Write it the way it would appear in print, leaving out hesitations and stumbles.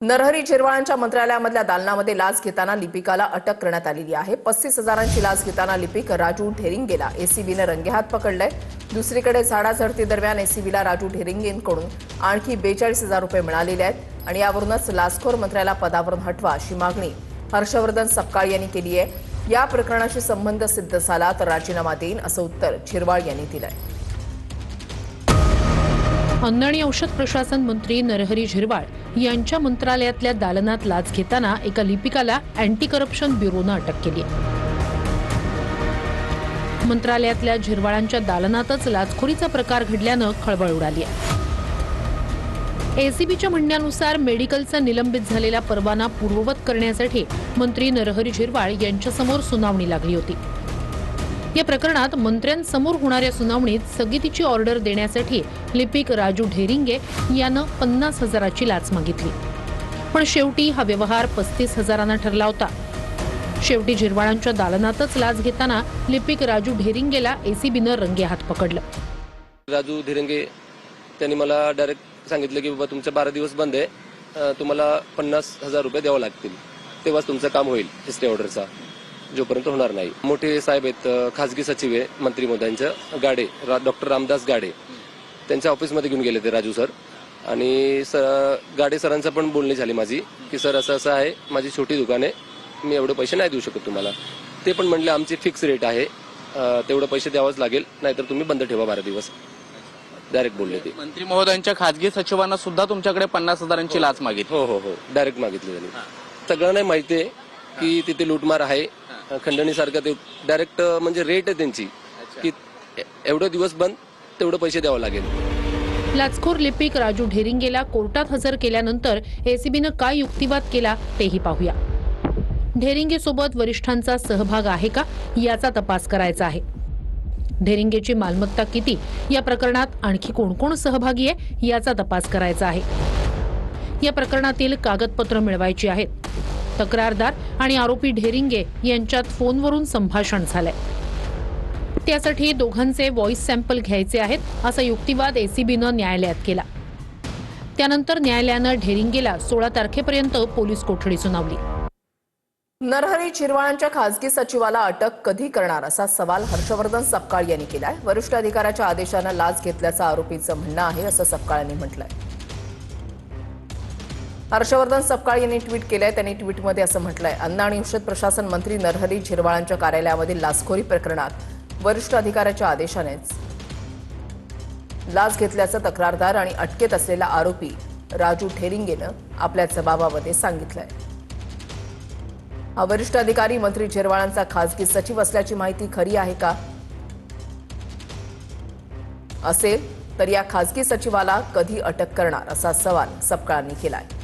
नरहरी झिरवाळांच्या मंत्रालयामधल्या दालनामध्ये लाच घेताना लिपिकाला अटक करण्यात आलेली आहे। 35,000ची लाच घेताना लिपिक राजू ढेरिंगेला एसीबीने रंगेहात पकडलंय। दुसरीकडे झाडाझडती दरम्यान एसीबीला राजू ढेरिंगेंकडून आणखी 42,000 रुपये मिळालेले आहेत आणि यावरूनच लाचखोर मंत्र्याला पदावरून हटवा अशी मागणी हर्षवर्धन सपकाळ यांनी केली आहे। या प्रकरणाशी संबंध सिद्ध झाला तर राजीनामा देईन असं उत्तर झिरवाळ यांनी दिलंय। अन्न आणि औषध प्रशासन मंत्री नरहरी झिरवाळ यांच्या मंत्रालयातल्या दालनात लाच घेताना एका लिपिकाला अँटी करप्शन ब्युरोनं अटक केली आहे। मंत्रालयातल्या झिरवाळांच्या दालनातच लाचखोरीचा प्रकार घडल्यानं खळबळ उडाली आहे। एसीबीच्या म्हणण्यानुसार मेडिकलचा निलंबित झालेला परवाना पूर्ववत करण्यासाठी मंत्री नरहरी झिरवाळ यांच्यासमोर सुनावणी लागली होती। या प्रकरणात मंत्र्यांसमोर होणाऱ्या सुनावणीत स्थगितीची ऑर्डर देण्यासाठी लिपिक राजू ढेरिंगे यानं 50,000ची लाच मागितली, पण शेवटी हा व्यवहार 35,000 ठरला होता। शेवटी झिरवाळांच्या दालनातच लाच घेताना लिपिक राजू ढेरिंगेला एसीबीनं रंगेहात पकडलं। राजू ढेरिंगे त्यांनी मला डायरेक्ट सांगितलं की बाबा तुमचे 12 दिवस बंद आहे, तुम्हाला 50,000 रुपये द्यावे लागतील, तेव्हाच तुमचं काम होईल स्टे ऑर्डरचा, जोपर्यंत होणार नाही। मोठे साहेब आहेत, खासगी सचिव आहे मंत्री महोदयांचं गाडे, डॉक्टर रामदास गाडे, त्यांच्या ऑफिसमध्ये घेऊन गेले ते राजू सर आणि गाडे सरांचं पण बोलणी झाली माझी की सर असं असं आहे, माझी छोटी दुकान आहे, मी एवढे पैसे नाही देऊ शकत तुम्हाला। ते पण म्हणले आमची फिक्स रेट आहे, तेवढे पैसे द्यावंच लागेल, नाहीतर तुम्ही बंद ठेवा 12 दिवस, डायरेक्ट बोलले ते। मंत्री महोदयांच्या खासगी सचिवांना सुद्धा तुमच्याकडे 50,000ची लाच मागितली? हो, डायरेक्ट मागितली त्यांनी। सगळ्यांना माहिती आहे की तिथे लूटमार आहे, खंडणी सारखं ते डायरेक्ट म्हणजे रेट आहे त्यांची की एवढे दिवस बंद, तेवढे पैसे द्यावं लागेल। लाचखोर लिपिक राजू ढेरिंगेला कोर्टात हजर केल्यानंतर एसीबीनं काय युक्तिवाद केला तेही पाहूया। ढेरिंगेसोबत वरिष्ठांचा सहभाग आहे का याचा तपास करायचा आहे। ढेरिंगेची मालमत्ता किती, या प्रकरणात आणखी कोण कोण सहभागी आहे याचा तपास करायचा आहे। या प्रकरणातील कागदपत्र मिळवायची आहेत। तक्रारदार आणि आरोपी ढेरिंगे यांच्यात फोनवरून संभाषण झालंय, त्यासाठी दोघांचे व्हॉइस सॅम्पल घ्यायचे आहेत असा युक्तिवाद एसीबीनं न्यायालयात केला। त्यानंतर न्यायालयानं ढेरिंगेला 16 तारखेपर्यंत पोलीस कोठडी सुनावली। नरहरी झिरवाळांच्या खासगी सचिवाला अटक कधी करणार असा सवाल हर्षवर्धन सपकाळ यांनी केलाय। वरिष्ठ अधिकाऱ्याच्या आदेशानं लाच घेतल्याचं आरोपीचं म्हणणं आहे असं सपकाळ यांनी म्हटलंय। हर्षवर्धन सपकाळ यांनी ट्विट केलंय। त्यांनी ट्विटमध्ये असं म्हटलंय, अन्न आणि औषध प्रशासन मंत्री नरहरी झिरवाळांच्या कार्यालयामधील लाचखोरी प्रकरणात वरिष्ठ अधिकाऱ्याच्या आदेशानेच लाच घेतल्याचं तक्रारदार आणि अटकेत असलेला आरोपी राजू ढेरिंगेनं आपल्या जबाबामध्ये सांगितलंय। हा वरिष्ठ अधिकारी मंत्री झिरवाळांचा खासगी सचिव असल्याची माहिती खरी आहे का? असेल तर या खासगी सचिवाला कधी अटक करणार असा सवाल सपकाळांनी केलाय।